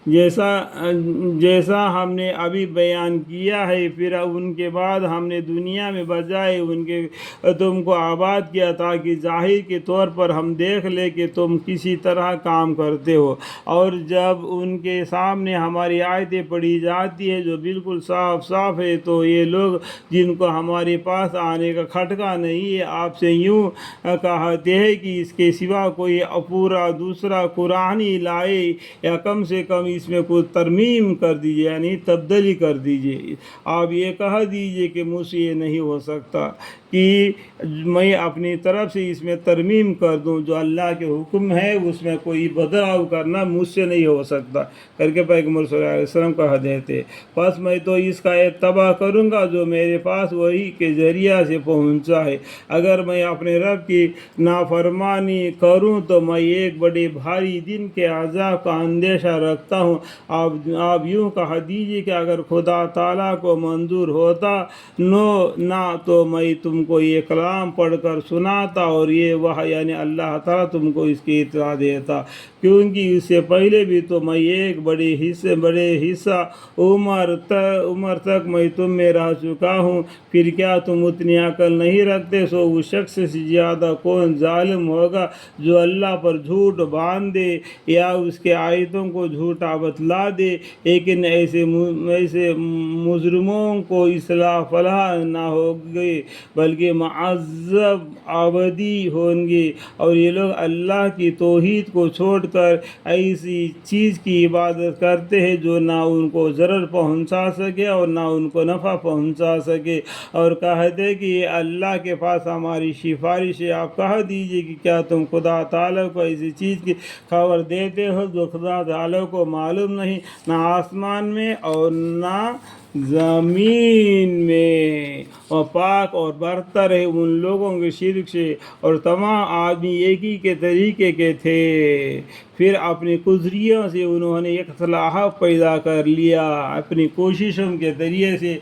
جیسا ہم نے ابھی بیان کیا ہے، پھر ان کے بعد ہم نے دنیا میں بجائے ان کے تم کو آباد کیا تاکہ ظاہر کے طور پر ہم دیکھ لیں کہ تم کسی طرح کام کرتے ہو، اور جب ان کے سامنے ہماری آیتیں پڑھی جاتی ہے جو بالکل صاف صاف ہے تو یہ لوگ جن کو ہمارے پاس آنے کا کھٹکا نہیں ہے آپ سے یوں کہتے ہیں کہ اس کے سوا کوئی پورا دوسرا قرآن ہی لائے یا کم سے کم اس میں کوئی ترمیم کر دیجئے، یعنی تبدیلی کر دیجئے۔ آپ یہ کہہ دیجئے کہ مجھ سے یہ نہیں ہو سکتا کہ میں اپنی طرف سے اس میں ترمیم کر دوں، جو اللہ کے حکم ہے اس میں کوئی بدلاؤ کرنا مجھ سے نہیں ہو سکتا کر کے پیغمبر صلی اللہ علیہ وسلم کہہ دیتے، پس میں تو اس کا اتباع کروں گا جو میرے پاس وحی کے ذریعہ سے پہنچا ہے۔ اگر میں اپنے رب کی نافرمانی کروں تو میں ایک بڑے بھاری دن کے عذاب کا اندیشہ رکھتا ہوں۔ آپ یوں کہہ دیجیے کہ اگر خدا تعالیٰ کو منظور ہوتا نہ تو میں تم کو یہ کلام پڑھ کر سناتا اور یہ وحی یعنی اللہ تعالیٰ تم کو اس کی اطلاع دیتا، کیونکہ اس سے پہلے بھی تو میں ایک بڑے حصہ عمر تک میں تم میں رہ چکا ہوں، پھر کیا تم اتنی عقل نہیں رکھتے؟ سو اس شخص سے زیادہ کون ظالم ہوگا جو اللہ پر جھوٹ باندھ دے یا اس کے آیتوں کو جھوٹا بتلا دے، لیکن ایسے مجرموں کو اصلاح فلاح نہ ہوگی بلکہ معذب ابدی ہوں گے۔ اور یہ لوگ اللہ کی توحید کو چھوڑ کر ایسی چیز کی عبادت کرتے ہیں جو نہ ان کو ضرر پہنچا سکے اور نہ ان کو نفع پہنچا سکے، اور کہتے ہیں کہ یہ اللہ کے پاس ہماری سفارش ہے۔ آپ کہہ دیجئے کہ کیا تم خدا تعالیٰ کو ایسی چیز کی خبر دیتے ہو جو خدا تعالیٰ کو معلوم نہیں، نہ آسمان میں اور نہ زمین میں، اور پاک اور برتر ہے ان لوگوں کے شرک سے، اور تمام آدمی ایک ہی کے طریقے کے تھے، پھر اپنی گزریوں سے انہوں نے اختلاف پیدا کر لیا اپنی کوششوں کے ذریعے سے،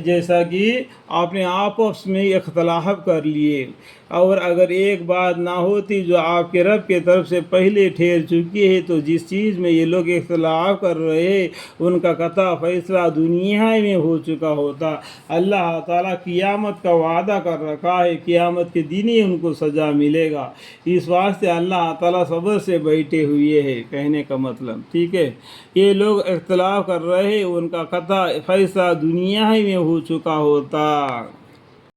جیسا کہ آپ نے آپس میں اختلاف کر لیے، اور اگر ایک بات نہ ہوتی جو آپ کے رب کے طرف سے پہلے ٹھہر چکی ہے تو جس چیز میں یہ لوگ اختلاف کر رہے ہیں ان کا قطع فیصلہ دنیا میں ہو چکا ہوتا۔ اللہ تعالیٰ قیامت کا وعدہ کر رکھا ہے، قیامت کے دن ہی ان کو سزا ملے گا، اس واسطے اللہ تعالیٰ صبر سے بیٹھے ہوئے ہیں، کہنے کا مطلب ٹھیک ہے۔ یہ لوگ اختلاف کر رہے ہیں ان کا قطع فیصلہ دنیا ہی میں ہو چکا ہوتا۔